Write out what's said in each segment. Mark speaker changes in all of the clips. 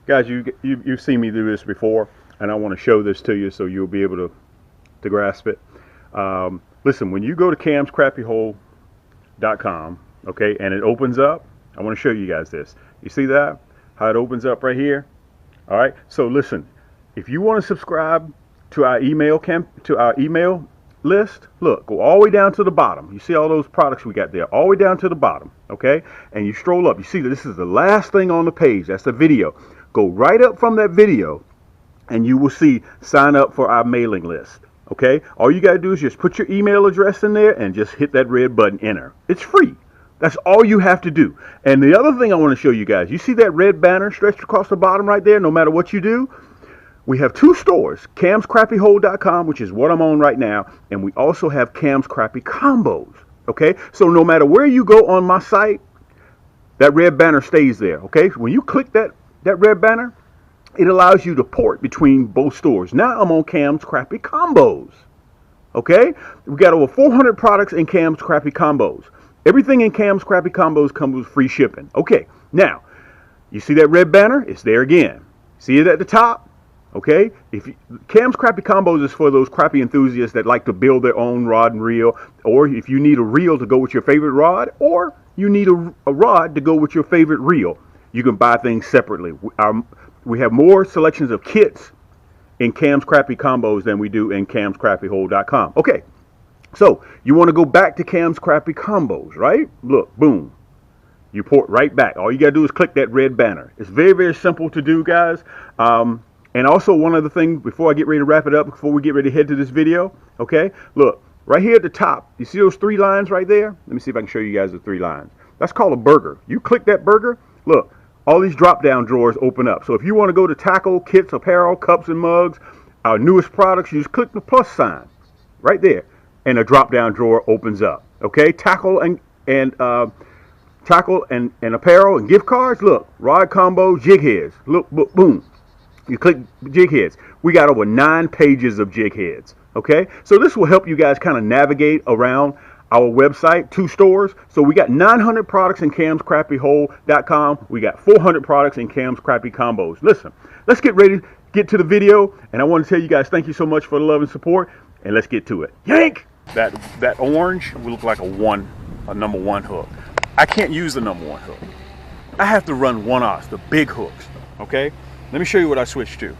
Speaker 1: Guys, you've seen me do this before, and I want to show this to you so you'll be able to grasp it. Listen, when you go to camscrappyhole.com, okay, and it opens up, I want to show you guys this. You see that? How it opens up right here? All right. So listen, if you want to subscribe to our email list, look, go all the way down to the bottom. You see all those products we got there, all the way down to the bottom, okay? And you stroll up. You see that this is the last thing on the page. That's the video. Go right up from that video, and you will see sign up for our mailing list, okay? All you got to do is just put your email address in there and just hit that red button, enter. It's free. That's all you have to do. And the other thing I want to show you guys, you see that red banner stretched across the bottom right there, no matter what you do? We have two stores, camscrappyhole.com, which is what I'm on right now, and we also have Cam's Crappy Combos, okay? So no matter where you go on my site, that red banner stays there, okay? When you click that red banner, it allows you to port between both stores. Now I'm on Cam's Crappy Combos, okay? We got over 400 products in Cam's Crappy Combos. Everything in Cam's Crappy Combos comes with free shipping. Okay, now, you see that red banner? It's there again. See it at the top? Okay, Cam's Crappy Combos is for those crappie enthusiasts that like to build their own rod and reel, or if you need a reel to go with your favorite rod, or you need a rod to go with your favorite reel, you can buy things separately. We have more selections of kits in Cam's Crappy Combos than we do in camscrappyhole.com. Okay, so you want to go back to Cam's Crappy Combos, right? Look, boom. You port right back. All you got to do is click that red banner. It's very, very simple to do, guys. And also, one other thing, before I get ready to wrap it up, before we get ready to head to this video, okay? Look, right here at the top, you see those three lines right there? Let me see if I can show you guys the three lines. That's called a burger. You click that burger, look, all these drop-down drawers open up. So if you want to go to tackle, kits, apparel, cups and mugs, our newest products, you just click the plus sign right there, and a drop-down drawer opens up, okay? Tackle and apparel and gift cards, look, rod combo, jig heads, look, boom. You click jig heads. We got over 9 pages of jig heads. Okay, so this will help you guys kind of navigate around our website, 2 stores. So we got 900 products in camscrappyhole.com. We got 400 products in Cam's Crappy Combos. Listen, let's get ready to get to the video. And I want to tell you guys thank you so much for the love and support. And let's get to it. Yank! That orange will look like a number 1 hook. I can't use the number 1 hook. I have to run 1/0, the big hooks. Okay. Let me show you what I switched to.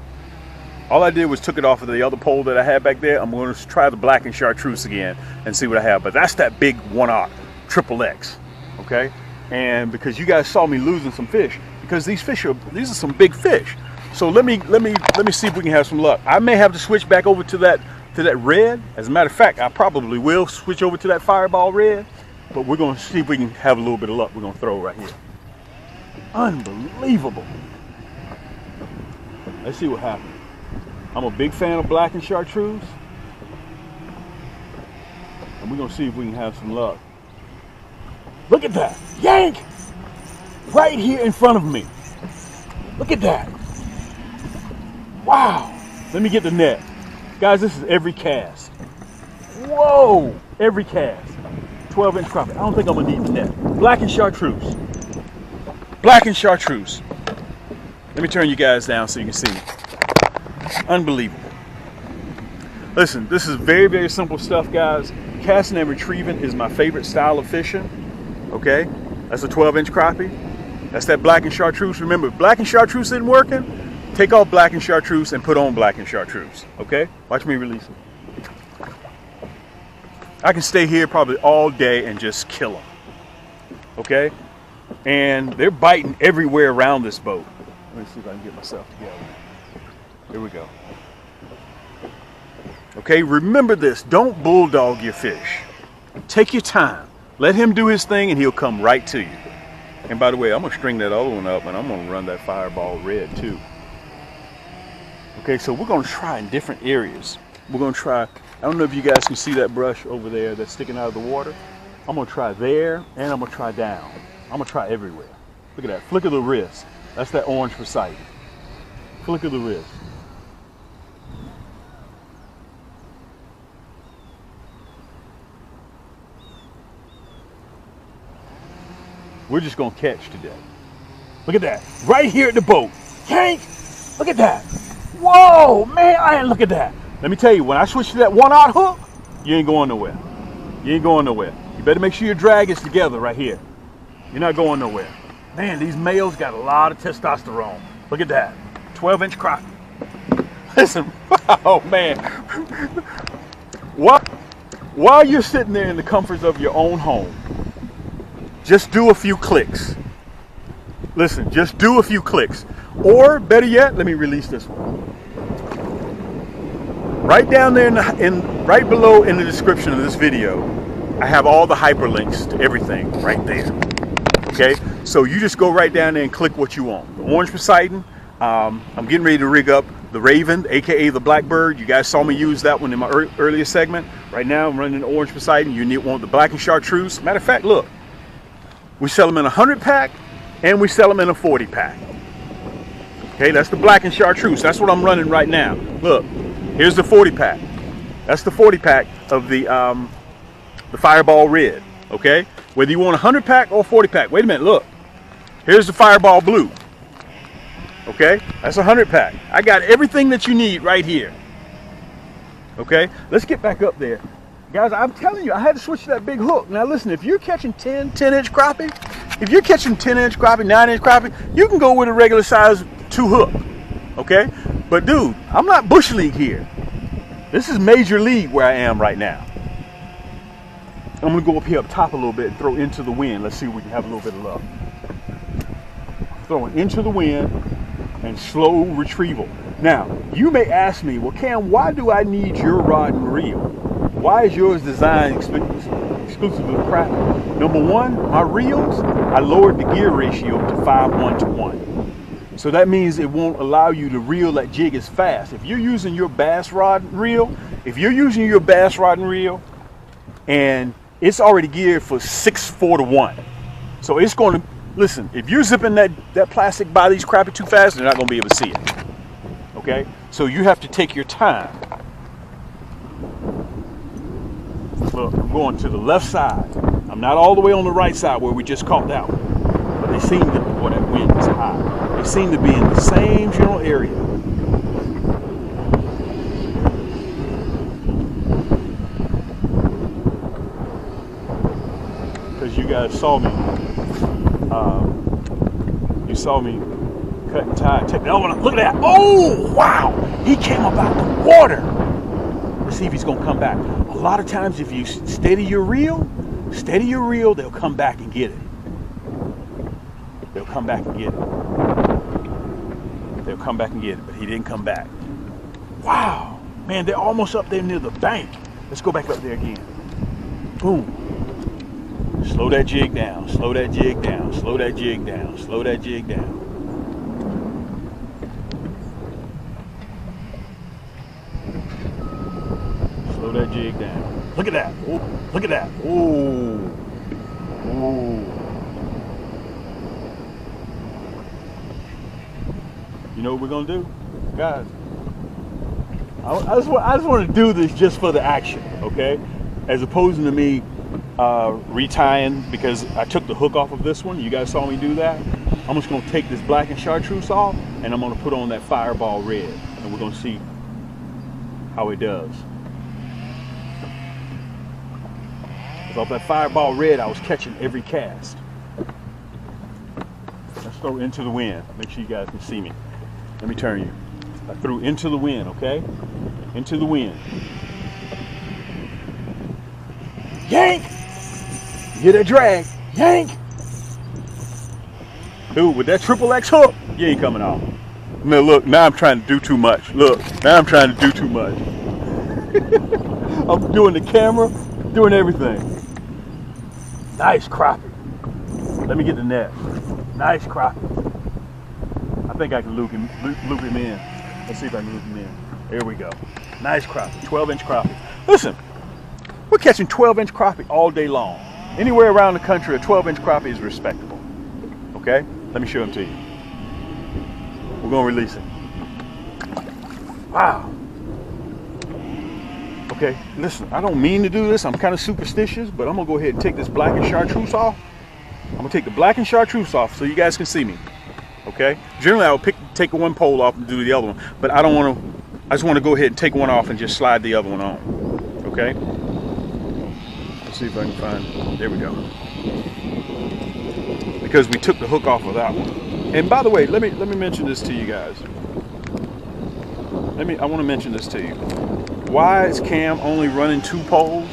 Speaker 1: All I did was took it off of the other pole that I had back there. I'm going to try the black and chartreuse again and see what I have. But that's that big 1/0 XXX, okay? And because you guys saw me losing some fish, because these are some big fish. So let me see if we can have some luck. I may have to switch back over to that red. As a matter of fact, I probably will switch over to that fireball red. But we're going to see if we can have a little bit of luck. We're going to throw right here. Unbelievable. Let's see what happens. I'm a big fan of black and chartreuse. And we're going to see if we can have some luck. Look at that. Yank! Right here in front of me. Look at that. Wow. Let me get the net. Guys, this is every cast. Whoa! Every cast. 12-inch crappie. I don't think I'm going to need the net. Black and chartreuse. Black and chartreuse. Let me turn you guys down so you can see me. Unbelievable. Listen, this is very, very simple stuff, guys. Casting and retrieving is my favorite style of fishing. Okay? That's a 12-inch crappie. That's that black and chartreuse. Remember, if black and chartreuse isn't working, take off black and chartreuse and put on black and chartreuse. Okay? Watch me release them. I can stay here probably all day and just kill them. Okay? And they're biting everywhere around this boat. Let me see if I can get myself together. Here we go. Okay, remember this. Don't bulldog your fish. Take your time. Let him do his thing and he'll come right to you. And by the way, I'm going to string that other one up and I'm going to run that fireball red too. Okay, so we're going to try in different areas. We're going to try, I don't know if you guys can see that brush over there that's sticking out of the water. I'm going to try there and I'm going to try down. I'm going to try everywhere. Look at that. Flick of the wrist. That's that orange for sight. Flick of the wrist. We're just going to catch today. Look at that. Right here at the boat. Yank! Look at that. Whoa, man, look at that. Let me tell you, when I switch to that 1/0 hook, you ain't going nowhere. You ain't going nowhere. You better make sure your drag is together right here. You're not going nowhere. Man, these males got a lot of testosterone. Look at that. 12-inch crappie. Listen, oh man. While you're sitting there in the comforts of your own home, just do a few clicks. Listen, just do a few clicks. Or better yet, let me release this one. Right down there right below in the description of this video, I have all the hyperlinks to everything right there. Okay, so you just go right down there and click what you want. The orange Poseidon, I'm getting ready to rig up the Raven, aka the Blackbird. You guys saw me use that one in my earlier segment. Right now I'm running the orange Poseidon. You want the black and chartreuse. Matter of fact, look, we sell them in a 100-pack and we sell them in a 40-pack. Okay, that's the black and chartreuse. That's what I'm running right now. Look, here's the 40-pack. That's the 40-pack of the Fireball Red. Okay, whether you want a 100-pack or 40-pack. Wait a minute, look. Here's the Fireball Blue. Okay, that's a 100-pack. I got everything that you need right here. Okay, let's get back up there. Guys, I'm telling you, I had to switch to that big hook. Now listen, if you're catching 10-inch crappie, if you're catching 10-inch crappie, 9-inch crappie, you can go with a regular size 2 hook. Okay, but dude, I'm not Bush League here. This is Major League where I am right now. I'm gonna go up here up top a little bit and throw into the wind. Let's see if we can have a little bit of luck. Throwing into the wind and slow retrieval. Now, you may ask me, well, Cam, why do I need your rod and reel? Why is yours designed exclusively for crappie? Number one, my reels, I lowered the gear ratio to 5:1 to 1. So that means it won't allow you to reel that jig as fast. If you're using your bass rod and reel, and it's already geared for 6:4 to 1. So it's going to, listen, if you're zipping that plastic by these crappie too fast, they're not going to be able to see it. Okay? So you have to take your time. Look, I'm going to the left side. I'm not all the way on the right side where we just caught that one. But they seem to, boy, that wind is high. They seem to be in the same general area. Because you guys saw me. You saw me cut and tie. Look at that. Oh, wow. He came up out the water. Let's see if he's going to come back. A lot of times if you steady your reel, they'll come back and get it. They'll come back and get it. But he didn't come back. Wow. Man, they're almost up there near the bank. Let's go back up there again. Boom. Slow that jig down, slow that jig down, slow that jig down, slow that jig down. Slow that jig down. Look at that. Oh, look at that. Oh. Oh. You know what we're going to do? Guys, I just want to do this just for the action, okay? As opposed to me retying, because I took the hook off of this one. You guys saw me do that. I'm just going to take this black and chartreuse off, and I'm going to put on that Fireball Red, and we're going to see how it does. Because off that Fireball Red, I was catching every cast. Let's throw into the wind. Make sure you guys can see me. Let me turn you. I threw into the wind, okay? Into the wind. Yank! You hear that drag? Yank! Dude, with that triple X hook, you ain't coming off. Now look, now I'm trying to do too much. Look, now I'm trying to do too much. I'm doing the camera, doing everything. Nice crappie. Let me get the net. Nice crappie. I think I can loop him in. Let's see if I can loop him in. There we go. Nice crappie, 12-inch crappie. Listen, we're catching 12-inch crappie all day long. Anywhere around the country, a 12-inch crappie is respectable. Okay? Let me show them to you. We're going to release it. Wow. Okay, listen, I don't mean to do this. I'm kind of superstitious, but I'm going to go ahead and take this black and chartreuse off. I'm going to take the black and chartreuse off so you guys can see me. Okay? Generally, I would take one pole off and do the other one, but I don't want to. I just want to go ahead and take one off and just slide the other one on. Okay. Let's see if I can find. There we go. Because we took the hook off of that one. And by the way, let me mention this to you guys. I want to mention this to you. Why is Cam only running 2 poles?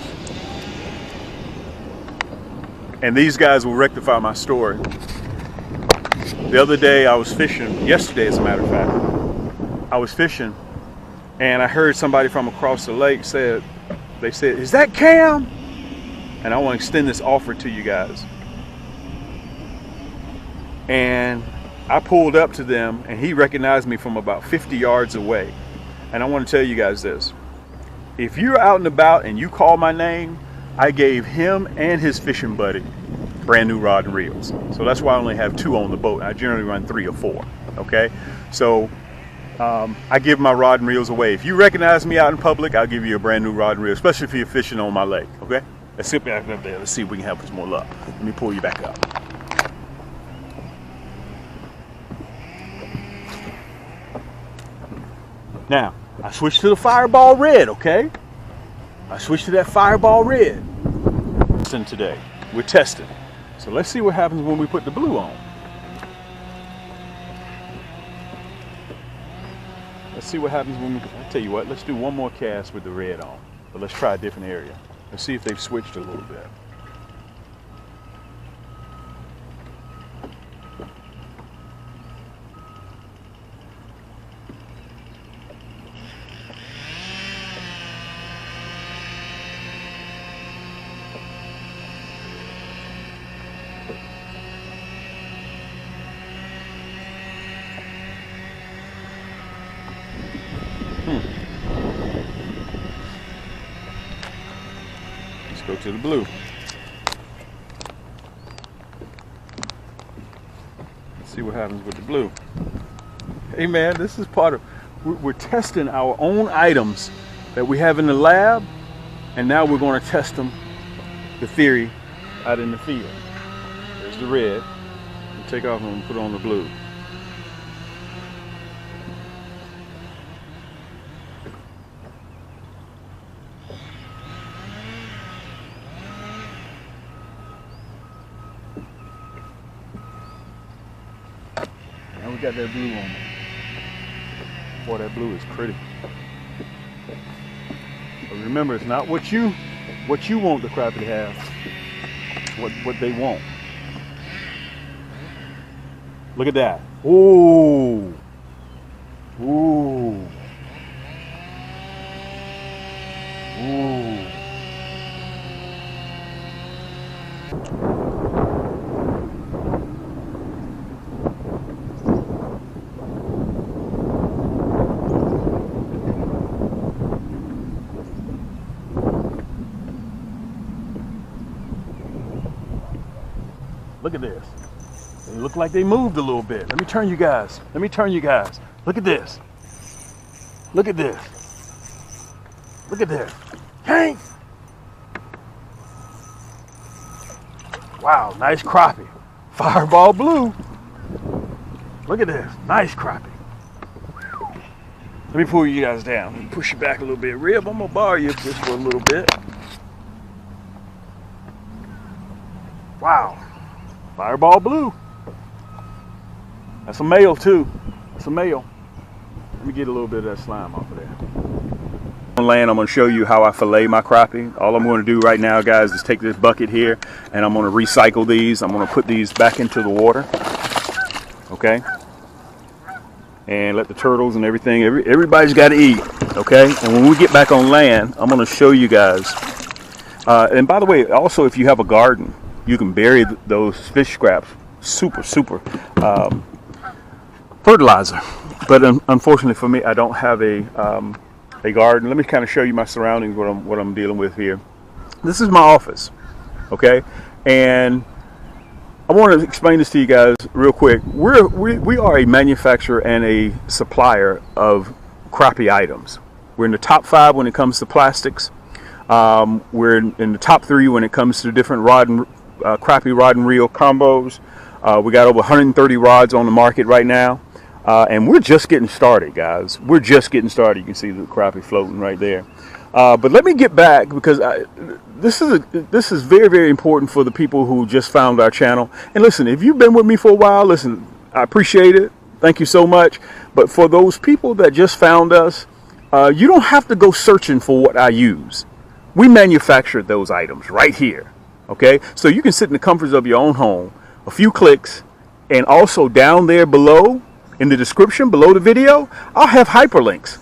Speaker 1: And these guys will rectify my story. The other day I was fishing, yesterday as a matter of fact, I was fishing and I heard somebody from across the lake said, "Is that Cam?" And I want to extend this offer to you guys. And I pulled up to them and he recognized me from about 50 yards away. And I want to tell you guys this. If you're out and about and you call my name, I gave him and his fishing buddy brand new rod and reels. So that's why I only have 2 on the boat. I generally run 3 or 4. Okay? So I give my rod and reels away. If you recognize me out in public, I'll give you a brand new rod and reel, especially if you're fishing on my lake. Okay? Let's sit back up there. Let's see if we can have some more luck. Let me pull you back up. Now, I switched to the Fireball Red, okay? I switched to that Fireball Red. Today, we're testing. So let's see what happens when we put the blue on. Let's see what happens when I'll tell you what, let's do one more cast with the red on. But let's try a different area. Let's see if they've switched a little bit. Let's go to the blue. Let's see what happens with the blue. Hey man, this is part of, we're testing our own items that we have in the lab, and now we're going to test them, the theory, out in the field. There's the red. We'll take off and put on the blue. And we got that blue on. Boy, that blue is pretty. But remember, it's not what you want the crappie to have. It's what they want. Look at that. Ooh. Ooh. Ooh. Look at this. They look like they moved a little bit. Let me turn you guys. Look at this. Look at this. Look at this. Hey! Wow, nice crappie. Fireball blue. Look at this. Nice crappie. Let me pull you guys down. Let me push you back a little bit. Rib, I'm going to borrow you just for a little bit. Wow. Fireball blue. That's a male too. That's a male. Let me get a little bit of that slime off of there. On land, I'm going to show you how I fillet my crappie. All I'm going to do right now, guys, is take this bucket here and I'm going to recycle these. I'm going to put these back into the water. Okay? And let the turtles and everything, everybody's got to eat. Okay? And when we get back on land, I'm going to show you guys. And by the way, also if you have a garden, you can bury those fish scraps. Super fertilizer. But unfortunately for me, I don't have a garden. Let me kind of show you my surroundings, what I'm dealing with here. This is my office, okay? And I want to explain this to you guys real quick. We are a manufacturer and a supplier of crappie items. We're in the top 5 when it comes to plastics. We're in the top 3 when it comes to different crappie rod and reel combos. We got over 130 rods on the market right now. And we're just getting started, guys. We're just getting started. You can see the crappie floating right there. But let me get back, because this is very, very important for the people who just found our channel. And listen, if you've been with me for a while, listen, I appreciate it. Thank you so much. But for those people that just found us, you don't have to go searching for what I use. We manufactured those items right here. Okay, so you can sit in the comforts of your own home, a few clicks, and also down there below in the description below the video, I'll have hyperlinks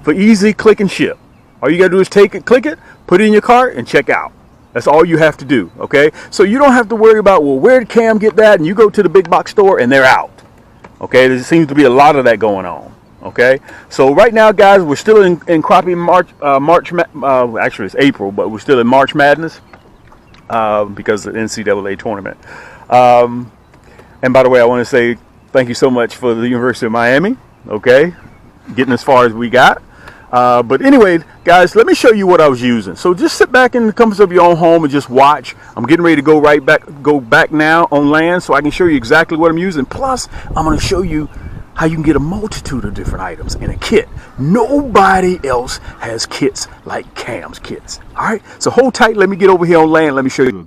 Speaker 1: for easy click and ship. All you gotta do is take it, click it, put it in your cart, and check out. That's all you have to do. Okay, so you don't have to worry about, well, where did Cam get that? And you go to the big box store and they're out. Okay, there seems to be a lot of that going on. Okay, so right now, guys, we're still in Crappie actually it's April, but we're still in March Madness. Because of the NCAA tournament. And by the way, I want to say thank you so much for the University of Miami, okay, getting as far as we got. But anyway, guys, let me show you what I was using. So just sit back in the comforts of your own home and just watch. I'm getting ready to go back now on land so I can show you exactly what I'm using. Plus, I'm going to show you how you can get a multitude of different items in a kit. Nobody else has kits like Cam's kits. All right, so hold tight. Let me get over here on land. Let me show you. A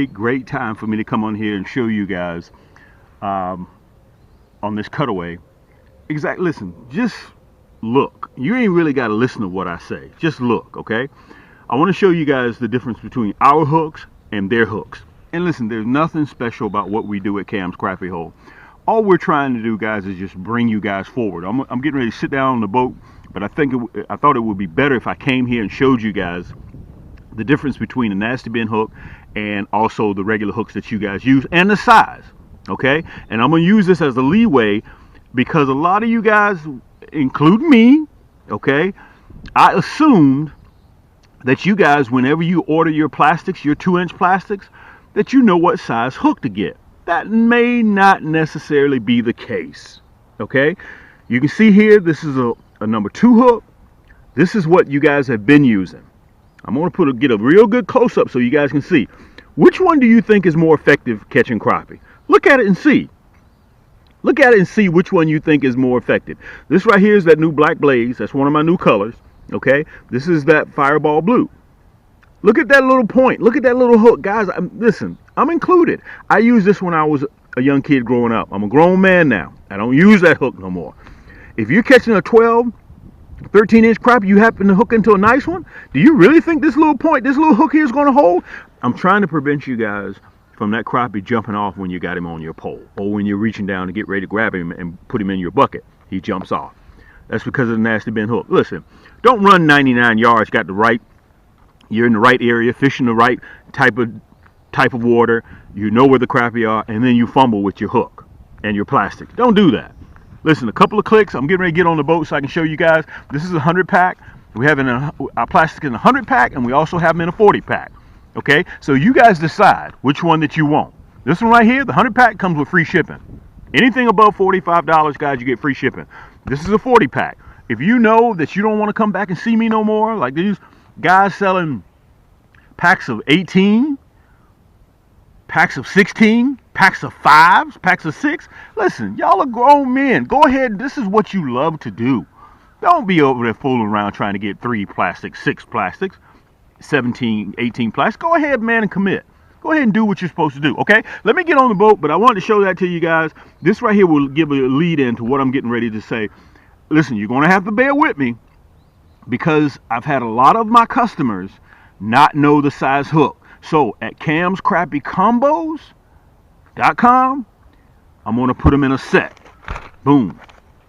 Speaker 1: great time for me to come on here and show you guys on this cutaway. Exactly. Listen, just look. You ain't really got to listen to what I say. Just look, okay? I want to show you guys the difference between our hooks and their hooks. And listen, there's nothing special about what we do at Cam's Crappie Hole. All we're trying to do, guys, is just bring you guys forward. I'm getting ready to sit down on the boat, but I thought it would be better if I came here and showed you guys the difference between a nasty bin hook and also the regular hooks that you guys use and the size, okay? And I'm going to use this as a leeway because a lot of you guys, including me, okay, I assumed that you guys, whenever you order your plastics, your 2-inch plastics, that you know what size hook to get. That may not necessarily be the case, okay? You can see here, this is a number 2 hook. This is what you guys have been using. I'm going to get a real good close-up so you guys can see. Which one do you think is more effective catching crappie? Look at it and see. Look at it and see which one you think is more effective. This right here is that new Black Blaze. That's one of my new colors, okay? This is that Fireball Blue. Look at that little point. Look at that little hook. Guys, listen, I'm included. I used this when I was a young kid growing up. I'm a grown man now. I don't use that hook no more. If you're catching a 12, 13-inch crappie, you happen to hook into a nice one, do you really think this little point, this little hook here is going to hold? I'm trying to prevent you guys from that crappie jumping off when you got him on your pole or when you're reaching down to get ready to grab him and put him in your bucket. He jumps off. That's because of the nasty bin hook. Listen, don't run 99 yards, you're in the right area, fishing the right type of water, you know where the crappie are, and then you fumble with your hook and your plastic. Don't do that. Listen, a couple of clicks, I'm getting ready to get on the boat so I can show you guys. This is a 100 pack. We have our plastic in a 100 pack, and we also have them in a 40 pack. Okay, so you guys decide which one that you want. This one right here, the 100 pack, comes with free shipping. Anything above $45, guys, you get free shipping. This is a 40 pack. If you know that you don't want to come back and see me no more, like these guys selling packs of 18, packs of 16, packs of 5s, packs of 6. Listen, y'all are grown men. Go ahead. This is what you love to do. Don't be over there fooling around trying to get 3 plastics, 6 plastics, 17, 18 plastics. Go ahead, man, and commit. Go ahead and do what you're supposed to do, okay? Let me get on the boat, but I wanted to show that to you guys. This right here will give a lead in to what I'm getting ready to say. Listen, you're going to have to bear with me because I've had a lot of my customers not know the size hook. So at camscrappiecombos.com, I'm going to put them in a set. Boom,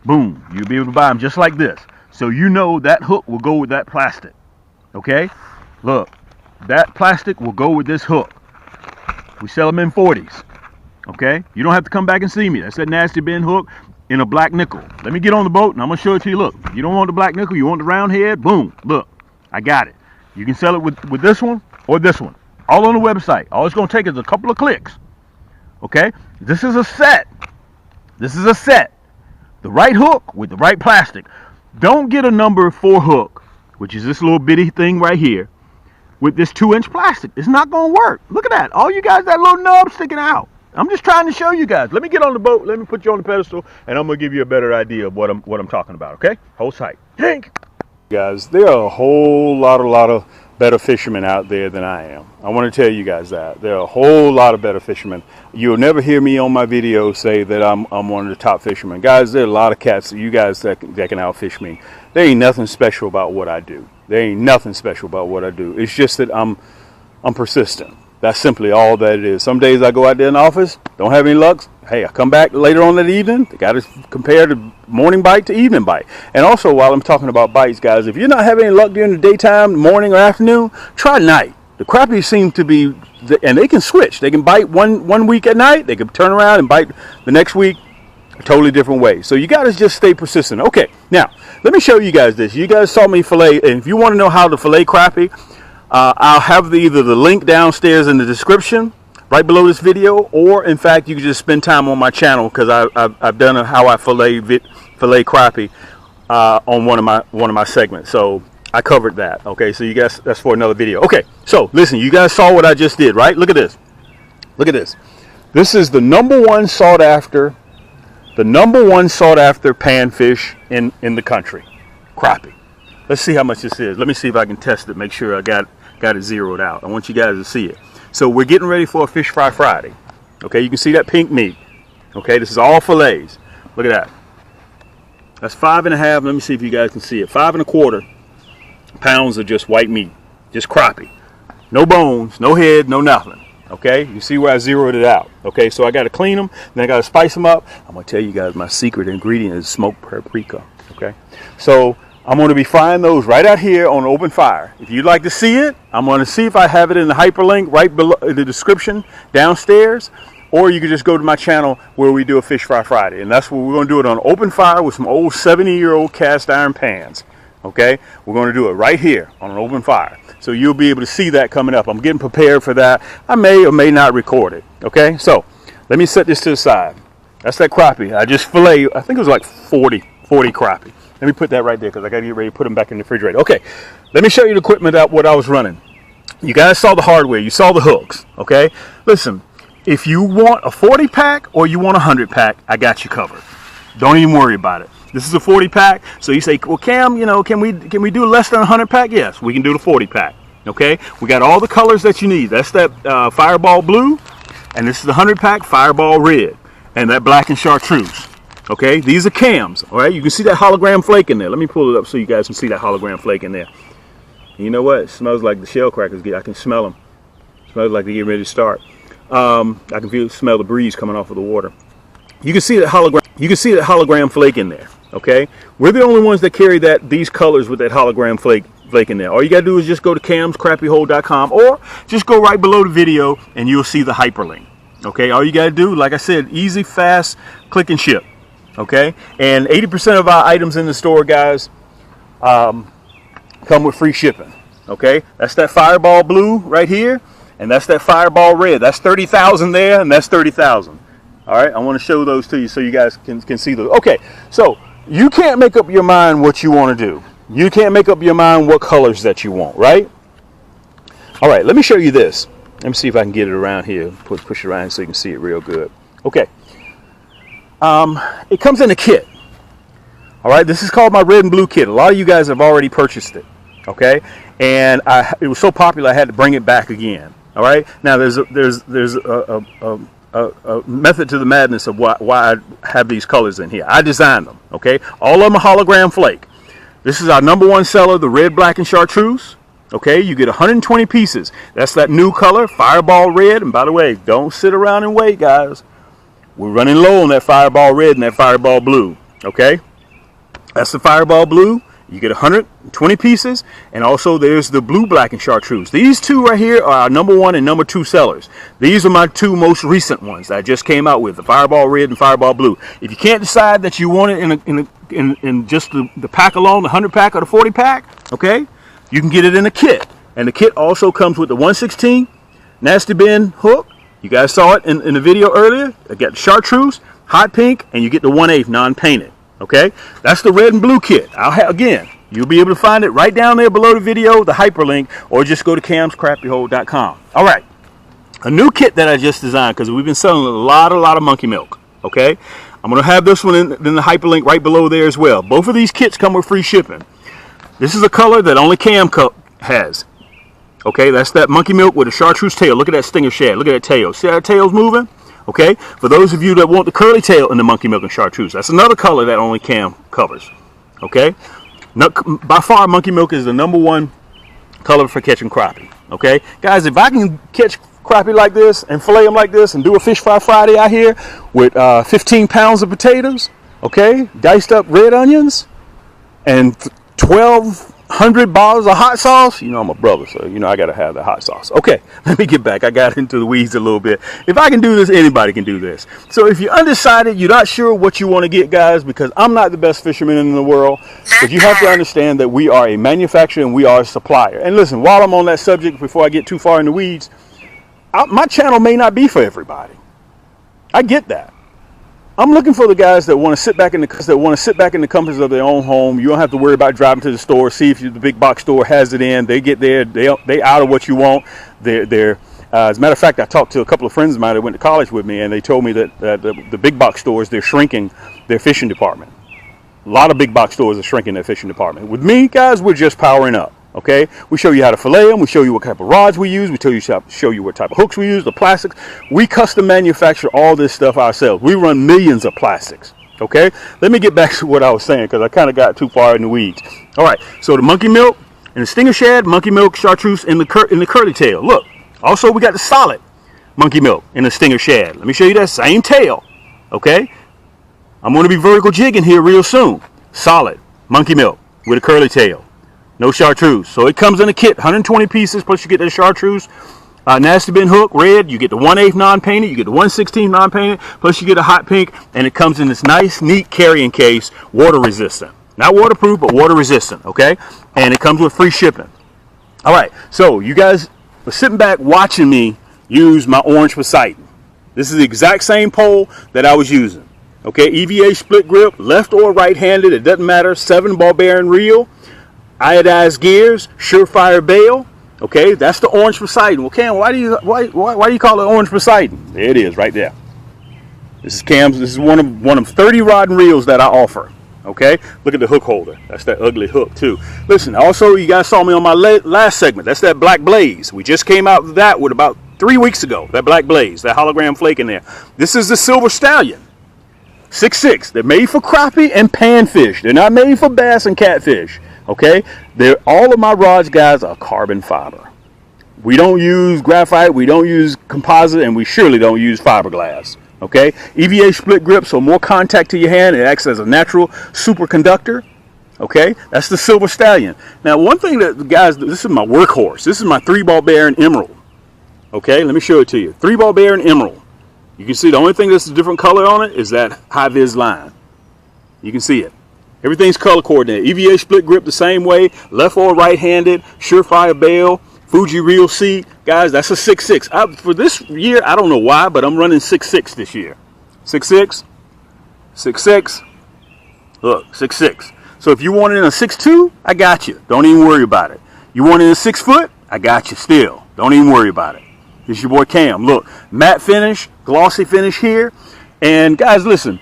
Speaker 1: boom. You'll be able to buy them just like this. So you know that hook will go with that plastic. Okay? Look, that plastic will go with this hook. We sell them in 40s. Okay? You don't have to come back and see me. That's that nasty bin hook in a black nickel. Let me get on the boat and I'm going to show it to you. Look, you don't want the black nickel, you want the round head. Boom. Look, I got it. You can sell it with this one or this one. All on the website. All it's going to take is a couple of clicks. Okay? This is a set. This is a set. The right hook with the right plastic. Don't get a number 4 hook, which is this little bitty thing right here, with this 2-inch plastic. It's not going to work. Look at that. All you guys, that little nub sticking out. I'm just trying to show you guys. Let me get on the boat. Let me put you on the pedestal, and I'm gonna give you a better idea of what I'm talking about. Okay? Hold tight. Hank. Guys, there are a whole lot of better fishermen out there than I am. I want to tell you guys that there are a whole lot of better fishermen. You'll never hear me on my videos say that I'm one of the top fishermen. Guys, there are a lot of cats, you guys that can outfish me. There ain't nothing special about what I do. There ain't nothing special about what I do. It's just that I'm persistent. That's simply all that it is. Some days I go out there in the office, don't have any luck. Hey, I come back later on that evening. Got to compare the morning bite to evening bite. And also, while I'm talking about bites, guys, if you're not having any luck during the daytime, morning or afternoon, try night. The crappies seem to be, and they can switch. They can bite one week at night. They can turn around and bite the next week a totally different way. So you got to just stay persistent. Okay, now, let me show you guys this. You guys saw me fillet, and if you want to know how to fillet crappie, I'll have either the link downstairs in the description right below this video, or in fact you can just spend time on my channel, because I've done how I fillet crappie on one of my segments. So I covered that. Okay, so you guys, that's for another video. Okay, so listen, you guys saw what I just did, right? Look at this. Look at this. This is the number one sought after panfish in the country, crappie. Let's see how much this is. Let me see if I can test it, make sure I got it zeroed out. I want you guys to see it. So we're getting ready for a Fish Fry Friday. Okay, you can see that pink meat. Okay, this is all fillets. Look at that. That's 5.5. Let me see if you guys can see it. 5 1/4 pounds of just white meat, just crappie. No bones, no head, no nothing. Okay, you see where I zeroed it out. Okay, so I got to clean them, then I got to spice them up. I'm gonna tell you guys my secret ingredient is smoked paprika. Okay, so I'm going to be frying those right out here on open fire. If you'd like to see it, I'm going to see if I have it in the hyperlink right below in the description downstairs, or you can just go to my channel where we do a Fish Fry Friday, and that's where we're going to do it on open fire with some old 70-year-old cast iron pans. Okay, we're going to do it right here on an open fire, so you'll be able to see that coming up. I'm getting prepared for that. I may or may not record it. Okay, so let me set this to the side. That's that crappie. I just filleted, I think it was like 40 crappie. Let me put that right there, because I got to get ready to put them back in the refrigerator. Okay, let me show you the equipment out what I was running. You guys saw the hardware. You saw the hooks. Okay, listen, if you want a 40 pack or you want a 100 pack, I got you covered. Don't even worry about it. This is a 40 pack. So you say, well, Cam, you know, can we do less than a 100 pack? Yes, we can do the 40 pack. Okay, we got all the colors that you need. That's that Fireball blue, and this is the 100 pack Fireball red, and that black and chartreuse. Okay, these are cams. All right, you can see that hologram flake in there. Let me pull it up so you guys can see that hologram flake in there. And you know what? It smells like the shell crackers. I can smell them. It smells like they're getting ready to start. I can smell the breeze coming off of the water. You can see that hologram. You can see that hologram flake in there. Okay, we're the only ones that carry these colors with that hologram flake in there. All you gotta do is just go to camscrappyhole.com, or just go right below the video and you'll see the hyperlink. Okay, all you gotta do, like I said, easy, fast, click and ship. Okay, and 80% of our items in the store, guys, come with free shipping. Okay, that's that Fireball blue right here, and that's that Fireball red. That's 30,000 there, and that's 30,000. All right, I want to show those to you so you guys can see those. Okay, so you can't make up your mind what you want to do. You can't make up your mind what colors that you want, right? All right, let me show you this. Let me see if I can get it around here. Push it around so you can see it real good. Okay. It comes in a kit. All right, this is called my red and blue kit. A lot of you guys have already purchased it. Okay, and it was so popular I had to bring it back again. All right, now there's a method to the madness of why I have these colors in here. I designed them. Okay, all of them are hologram flake. This is our #1 seller, the red, black, and chartreuse. Okay, you get 120 pieces. That's that new color, Fireball red. And by the way, don't sit around and wait, guys. We're running low on that Fireball red and that Fireball blue. Okay, that's the Fireball blue. You get 120 pieces, and also there's the blue, black, and chartreuse. These two right here are our #1 and #2 sellers. These are my two most recent ones that I just came out with, the Fireball red and Fireball blue. If you can't decide that you want it in just the pack alone, the 100 pack or the 40 pack, okay, you can get it in a kit. And the kit also comes with the 1/16 nasty bin hook. You guys saw it in the video earlier. I got the chartreuse, hot pink, and you get the 1/8 non-painted. Okay, that's the red and blue kit. Again, you'll be able to find it right down there below the video, the hyperlink, or just go to camscrappyhole.com. All right, a new kit that I just designed, because we've been selling a lot of monkey milk. Okay, I'm gonna have this one in the hyperlink right below there as well. Both of these kits come with free shipping. This is a color that only Cam has. Okay, that's that monkey milk with a chartreuse tail. Look at that stinger shad. Look at that tail. See how that tail's moving? Okay, for those of you that want the curly tail in the monkey milk and chartreuse, that's another color that only Cam covers. Okay, by far monkey milk is the #1 color for catching crappie. Okay, guys, if I can catch crappie like this and fillet them like this and do a fish fry Friday out here with 15 pounds of potatoes, okay, diced up red onions, and 1,200 bottles of hot sauce, you know I'm a brother, so you know I gotta have the hot sauce. Okay, let me get back. I got into the weeds a little bit. If I can do this, anybody can do this. So if you're undecided, you're not sure what you want to get, guys, because I'm not the best fisherman in the world, but you have to understand that we are a manufacturer and we are a supplier. And listen, while I'm on that subject, before I get too far in the weeds, my channel may not be for everybody. I get that. I'm looking for the guys that want to sit back in the comforts of their own home. You don't have to worry about driving to the store, see if the big box store has it in. They get there, they out of what you want. As a matter of fact, I talked to a couple of friends of mine that went to college with me, and they told me that the big box stores, they're shrinking their fishing department. A lot of big box stores are shrinking their fishing department. With me, guys, we're just powering up. Okay, we show you how to fillet them. We show you what type of rods we use. We show you what type of hooks we use, the plastics. We custom manufacture all this stuff ourselves. We run millions of plastics. Okay, let me get back to what I was saying, because I kind of got too far in the weeds. All right, so the monkey milk and the stinger shad, monkey milk, chartreuse, and the curly tail. Look, also we got the solid monkey milk and the stinger shad. Let me show you that same tail. Okay, I'm going to be vertical jigging here real soon. Solid monkey milk with a curly tail. No chartreuse. So it comes in a kit, 120 pieces, plus you get the chartreuse nasty bin hook, red. You get the 1/8 non-painted, you get the 1/16 non-painted, plus you get a hot pink, and it comes in this nice, neat carrying case, water resistant. Not waterproof, but water resistant, okay? And it comes with free shipping. All right, so you guys are sitting back watching me use my orange Poseidon. This is the exact same pole that I was using, okay? EVA split grip, left or right-handed, it doesn't matter, 7 ball bearing reel. Iodized gears, surefire bail. Okay, that's the orange Poseidon. Well, Cam, why do you call it orange Poseidon? There it is, right there. This is Cam's. This is one of 30 rod and reels that I offer. Okay, look at the hook holder. That's that ugly hook too. Listen, also you guys saw me on my last segment. That's that black blaze. We just came out with that about 3 weeks ago. That black blaze, that hologram flake in there. This is the silver stallion. 6'6". They're made for crappie and panfish. They're not made for bass and catfish. Okay, all of my rods, guys, are carbon fiber. We don't use graphite, we don't use composite, and we surely don't use fiberglass. Okay, EVA split grip, so more contact to your hand. It acts as a natural superconductor. Okay, that's the silver stallion. Now, one thing that, guys, this is my workhorse. This is my 3 ball bearing emerald. Okay, let me show it to you. 3 ball bearing emerald. You can see the only thing that's a different color on it is that high vis line. You can see it. Everything's color coordinated. EVA split grip the same way, left or right-handed, surefire bail, Fuji reel seat. Guys, that's a 6'6". For this year, I don't know why, but I'm running 6'6" this year. 6'6", 6'6", look, 6'6". So if you want it in a 6'2", I got you. Don't even worry about it. You want it in 6 foot? I got you still. Don't even worry about it. This is your boy Cam. Look, matte finish, glossy finish here. And guys, listen.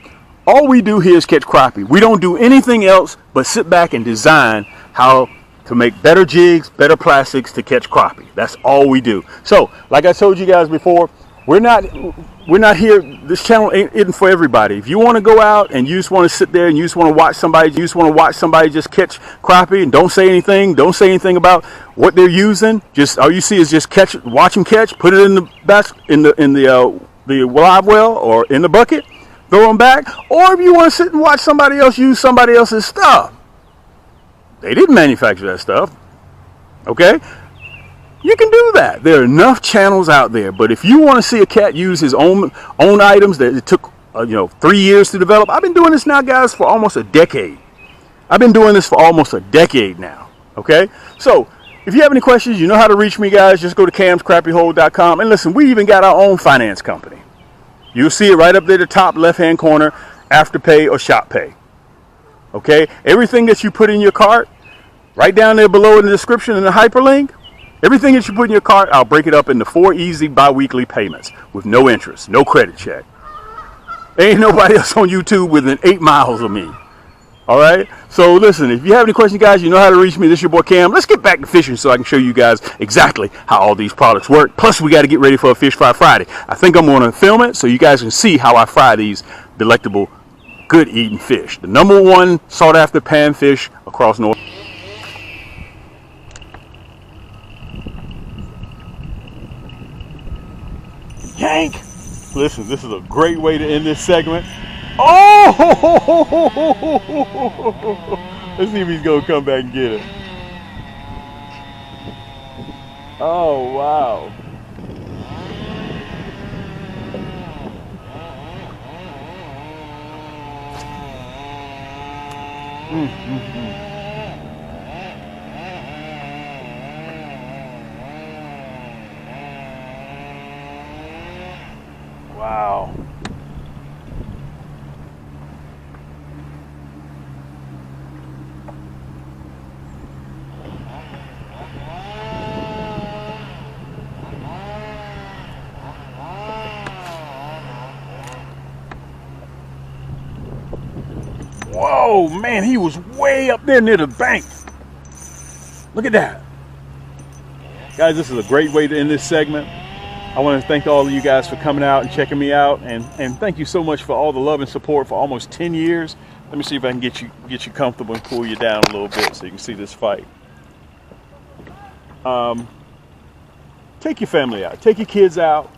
Speaker 1: All we do here is catch crappie. We don't do anything else but sit back and design how to make better jigs, better plastics to catch crappie. That's all we do. So, like I told you guys before, we're not here. This channel isn't for everybody. If you want to go out and you just want to sit there and you just want to watch somebody, just catch crappie and don't say anything about what they're using. Just all you see is just watch them catch, put it in the live well or in the bucket. Throw them back, or if you want to sit and watch somebody else use somebody else's stuff. They didn't manufacture that stuff. Okay? You can do that. There are enough channels out there, but if you want to see a cat use his own items that it took 3 years to develop. I've been doing this now, guys, for almost a decade. I've been doing this for almost a decade now. Okay? So, if you have any questions, you know how to reach me, guys. Just go to camscrappiehole.com, and listen, we even got our own finance company. You'll see it right up there at the top left-hand corner, Afterpay or ShopPay. Okay? Everything that you put in your cart, right down there below in the description in the hyperlink, Everything that you put in your cart, I'll break it up into 4 easy bi-weekly payments with no interest, no credit check. Ain't nobody else on YouTube within 8 miles of me. All right. So listen, if you have any questions, guys, you know how to reach me. This is your boy Cam. Let's get back to fishing so I can show you guys exactly how all these products work. Plus, we got to get ready for a Fish Fry Friday. I think I'm going to film it so you guys can see how I fry these delectable, good eating fish. The #1 sought after panfish across North. Yank! Listen, this is a great way to end this segment. Oh! Let's see if he's gonna come back and get it. Oh, wow. Wow. Whoa, man, he was way up there near the bank. Look at that. Guys, this is a great way to end this segment. I want to thank all of you guys for coming out and checking me out, and thank you so much for all the love and support for almost 10 years. Let me see if I can get you comfortable and cool you down a little bit so you can see this fight. Take your family out, take your kids out.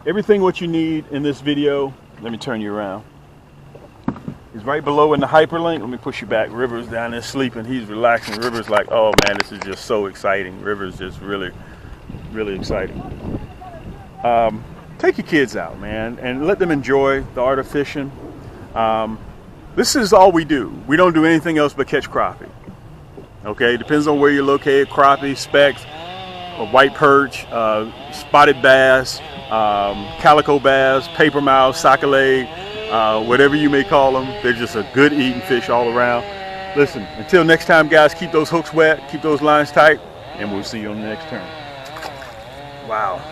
Speaker 1: Everything what you need in this video, let me turn you around, is right below in the hyperlink. Let me push you back. River's down there sleeping. He's relaxing. River's like, oh man, this is just so exciting. River's just really, really exciting. Take your kids out, man, and let them enjoy the art of fishing. This is all we do. We don't do anything else but catch crappie. Okay, depends on where you're located. Crappie, specks, white perch, spotted bass, calico bass, paper mouth, sockeye, whatever you may call them. They're just a good eating fish all around. Listen, until next time, guys, keep those hooks wet, keep those lines tight, and we'll see you on the next turn. Wow.